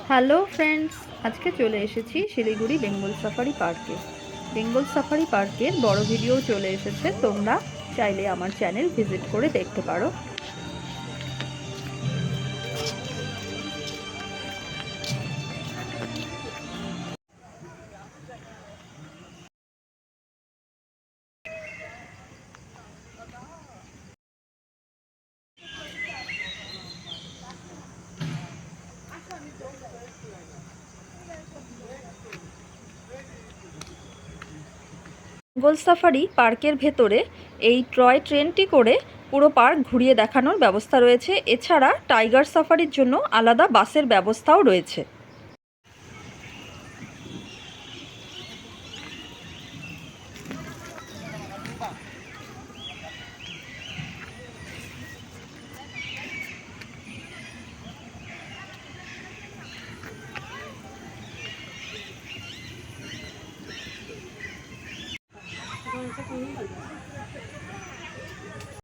Hello friends, আজকে চলে এসেছি শিলিগুড়ি বেঙ্গল সাফারি পার্কে। বেঙ্গল সাফারি পার্কের বড় ভিডিও চলে এসেছে, তোমরা চাইলে আমার চ্যানেল ভিজিট করে দেখতে পারো। বেঙ্গল সাফারি পার্কের ভেতরে এই টয় ট্রেনটি করে পুরো পার্ক ঘুরিয়ে দেখানোর ব্যবস্থা রয়েছে। এছাড়া টাইগার সাফারির জন্য আলাদা বাসের ব্যবস্থাও রয়েছে।